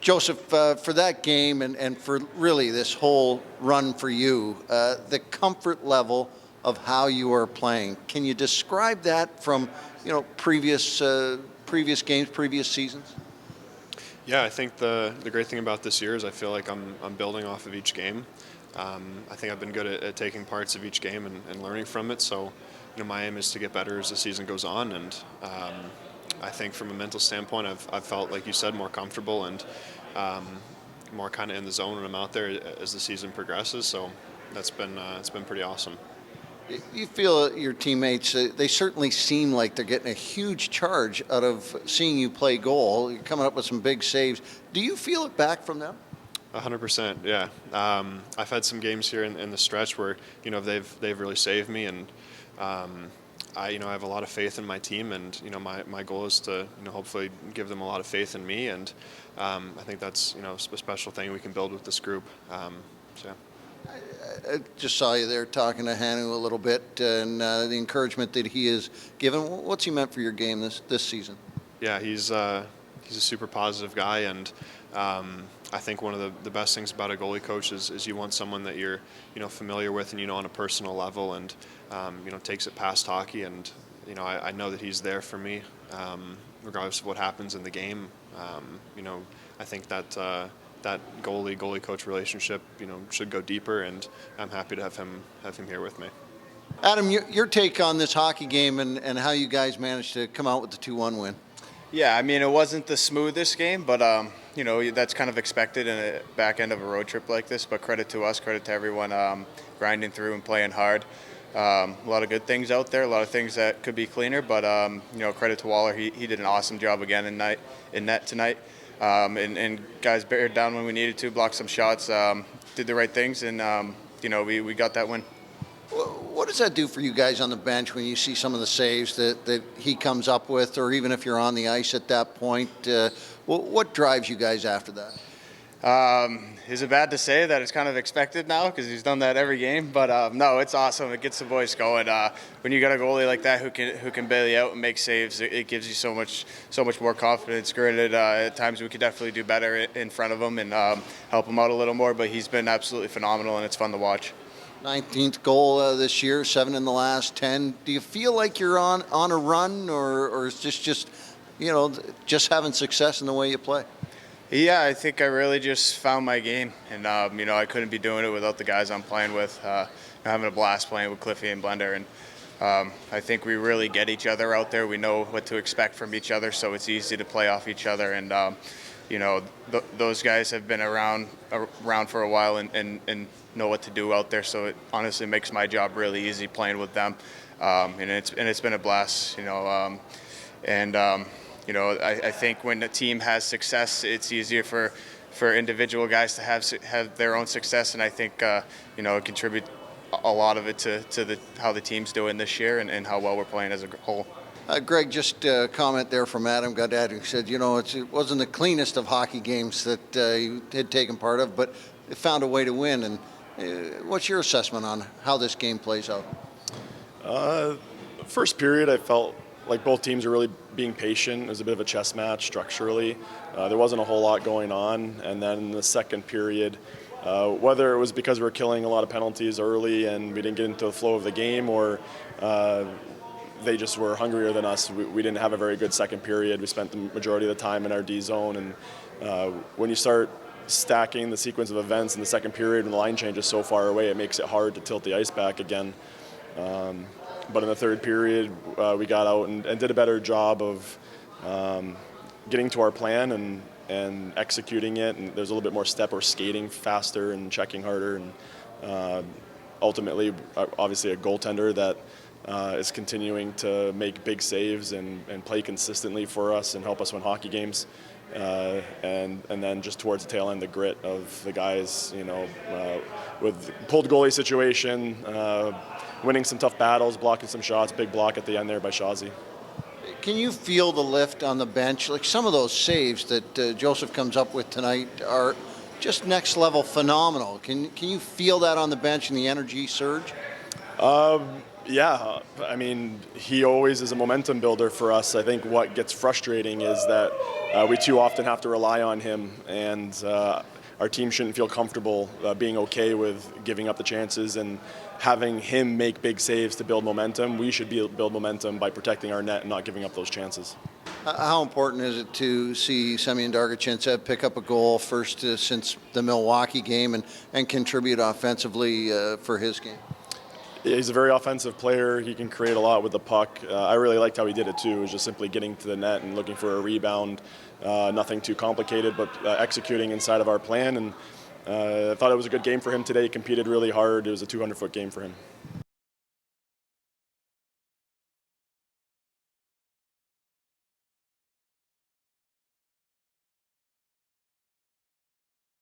Joseph, for that game and for really this whole run for you, the comfort level of how you are playing. Can you describe that from, previous games, previous seasons? Yeah, I think the great thing about this year is I feel like I'm building off of each game. I think I've been good at taking parts of each game and learning from it. So, my aim is to get better as the season goes on. And I think from a mental standpoint, I've felt, like you said, more comfortable and more kind of in the zone when I'm out there as the season progresses. So that's been it's been pretty awesome. You feel your teammates, they certainly seem like they're getting a huge charge out of seeing you play goal. You're coming up with some big saves. Do you feel it back from them? 100%, yeah. I've had some games here in the stretch where they've really saved me, and I have a lot of faith in my team, and my goal is to hopefully give them a lot of faith in me, and I think that's a special thing we can build with this group. So. I just saw you there talking to Hanu a little bit, and the encouragement that he has given. What's he meant for your game this season? Yeah, he's a super positive guy, and I think one of the best things about a goalie coach is you want someone that you're familiar with and on a personal level, and takes it past hockey. And I know that he's there for me regardless of what happens in the game. I think that that goalie coach relationship should go deeper, and I'm happy to have him here with me. Adam, your take on this hockey game and how you guys managed to come out with the 2-1 win? Yeah, I mean, it wasn't the smoothest game, but that's kind of expected in a back end of a road trip like this. But credit to us, credit to everyone grinding through and playing hard. A lot of good things out there, a lot of things that could be cleaner, but credit to Waller. He did an awesome job again in net tonight. And guys bared down when we needed to, blocked some shots, did the right things, and we got that win. What does that do for you guys on the bench when you see some of the saves that he comes up with, or even if you're on the ice at that point? What drives you guys after that? Is it bad to say that it's kind of expected now because he's done that every game? But no, it's awesome. It gets the boys going. When you got a goalie like that who can bail you out and make saves, it gives you so much more confidence. Granted, at times we could definitely do better in front of him and help him out a little more. But he's been absolutely phenomenal, and it's fun to watch. 19th goal this year, 7 in the last 10. Do you feel like you're on a run, or is this just having success in the way you play? Yeah, I think I really just found my game, and I couldn't be doing it without the guys I'm playing with. Having a blast playing with Cliffy and Blender, and I think we really get each other out there. We know what to expect from each other, so it's easy to play off each other. And those guys have been around for a while and know what to do out there. So it honestly makes my job really easy playing with them, and it's been a blast. I think when the team has success, it's easier for individual guys to have their own success, and I think contribute a lot of it to how the team's doing this year and how well we're playing as a whole. Greg, just a comment there from Adam Gaudette, who said, it wasn't the cleanest of hockey games that he had taken part of, but it found a way to win. And what's your assessment on how this game plays out? First period, I felt like both teams are really being patient. It was a bit of a chess match structurally. There wasn't a whole lot going on. And then in the second period, whether it was because we were killing a lot of penalties early and we didn't get into the flow of the game, or they just were hungrier than us. We didn't have a very good second period. We spent the majority of the time in our D zone. And when you start stacking the sequence of events in the second period and the line changes so far away, it makes it hard to tilt the ice back again. But in the third period, we got out and did a better job of getting to our plan and executing it. And there's a little bit more step or skating faster and checking harder. And ultimately, obviously, a goaltender that is continuing to make big saves and play consistently for us and help us win hockey games. And then just towards the tail end, the grit of the guys, with pulled goalie situation, winning some tough battles, blocking some shots, big block at the end there by Shazi. Can you feel the lift on the bench? Like some of those saves that Joseph comes up with tonight are just next level phenomenal. Can you feel that on the bench and the energy surge? Yeah, I mean, he always is a momentum builder for us. I think what gets frustrating is that we too often have to rely on him, and our team shouldn't feel comfortable being okay with giving up the chances and having him make big saves to build momentum. We should build momentum by protecting our net and not giving up those chances. How important is it to see Semyon Dargachintsev pick up a goal first since the Milwaukee game and contribute offensively for his game? He's a very offensive player. He can create a lot with the puck. I really liked how he did it too. It was just simply getting to the net and looking for a rebound. Nothing too complicated, but executing inside of our plan. And I thought it was a good game for him today. He competed really hard. It was a 200-foot game for him.